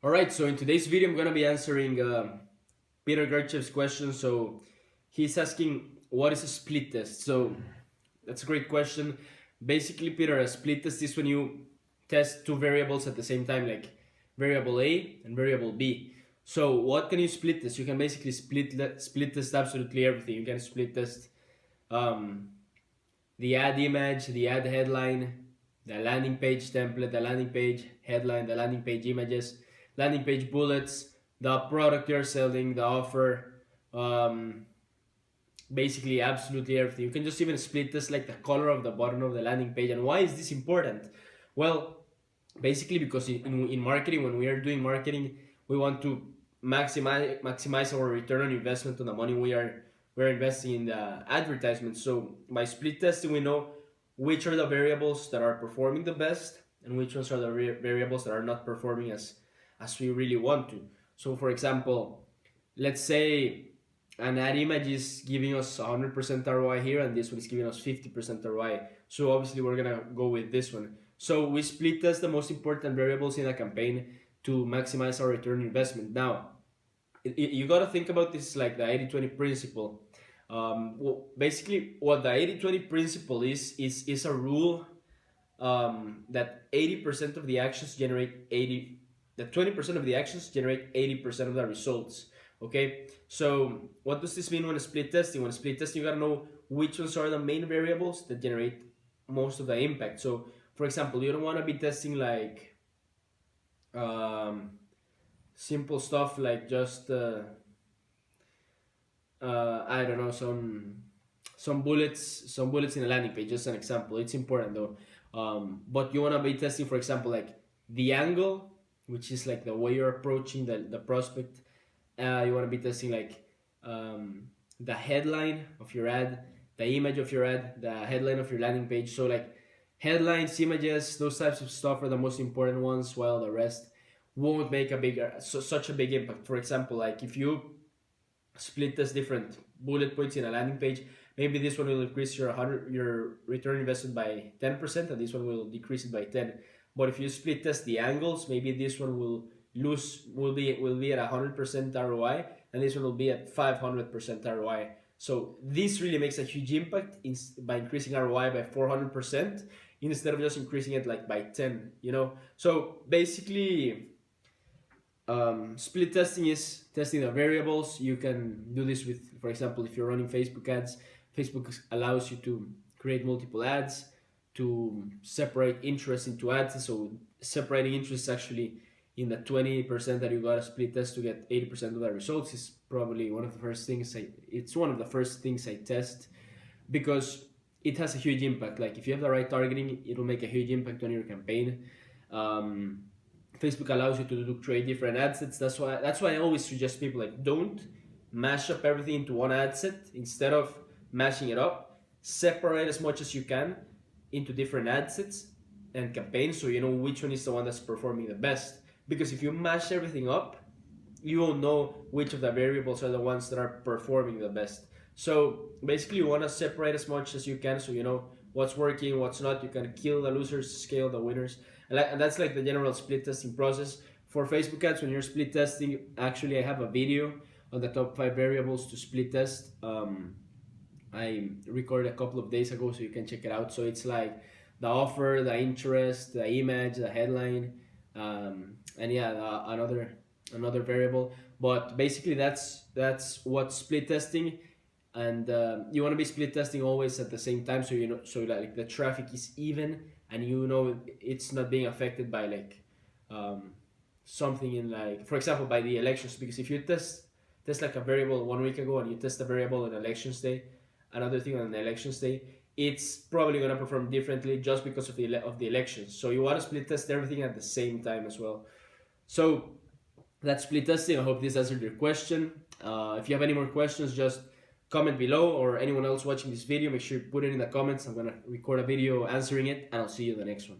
Alright, so in today's video I'm going to be answering Peter Garchev's question. So he's asking, what is a split test? So that's a great question. Basically, Peter, a split test is when you test two variables at the same time, like variable A and variable B. So what can you split test? You can basically split test absolutely everything. You can split test the ad image, the ad headline, the landing page template, the landing page headline, the landing page images, landing page bullets, the product you're selling, the offer, basically absolutely everything. You can just even split this like the color of the bottom of the landing page. And why is this important? Well, basically because in marketing, when we are doing marketing, we want to maximize our return on investment on the money we're investing in the advertisement. So by split testing, we know which are the variables that are performing the best and which ones are the variables that are not performing as we really want to. So for example, let's say an ad image is giving us 100% ROI here and this one is giving us 50% ROI. So obviously we're gonna go with this one. So we split test the most important variables in a campaign to maximize our return on investment. Now, you gotta think about this like the 80-20 principle. Well, basically what the 80-20 principle is a rule that 80% of the actions generate 20% of the actions generate 80% of the results. Okay, so what does this mean when split testing? When split testing, you gotta know which ones are the main variables that generate most of the impact. So for example, you don't want to be testing like simple stuff like just I don't know, some bullets in a landing page, just an example. It's important though. But you want to be testing, for example, like the angle, which is like the way you're approaching the prospect. You want to be testing like the headline of your ad, the image of your ad, the headline of your landing page. So like headlines, images, those types of stuff are the most important ones, while the rest won't make such a big impact. For example, like if you split test different bullet points in a landing page, maybe this one will increase your return investment by 10% and this one will decrease it by 10. But if you split test the angles, maybe this one will be at 100% ROI and this one will be at 500% ROI. So this really makes a huge impact by increasing ROI by 400% instead of just increasing it like by 10, you know. So basically split testing is testing the variables. You can do this with, for example, if you're running Facebook ads, Facebook allows you to create multiple ads, to separate interest into ads. So separating interest actually in the 20% that you got to split test to get 80% of the results is probably one of the first things it's one of the first things I test, because it has a huge impact. Like if you have the right targeting, it'll make a huge impact on your campaign. Facebook allows you to create different ad sets. That's why I always suggest people like don't mash up everything into one ad set. Instead of mashing it up, separate as much as you can into different ad sets and campaigns, so you know which one is the one that's performing the best. Because if you mash everything up, you won't know which of the variables are the ones that are performing the best. So basically you want to separate as much as you can so you know what's working, what's not. You can kill the losers, scale the winners. And that's like the general split testing process. For Facebook ads, when you're split testing, actually I have a video on the top 5 variables to split test. I recorded a couple of days ago, so you can check it out. So it's like the offer, the interest, the image, the headline, and yeah, another variable. But basically that's what split testing. And you want to be split testing always at the same time, so you know, so like the traffic is even and you know it's not being affected by like something in, like for example, by the elections. Because if you test like a variable 1 week ago and you test a variable on elections day, another thing on the elections day, it's probably going to perform differently just because of the elections. So you want to split test everything at the same time as well. So that's split testing. I hope this answered your question. If you have any more questions, just comment below, or anyone else watching this video, make sure you put it in the comments. I'm going to record a video answering it, and I'll see you in the next one.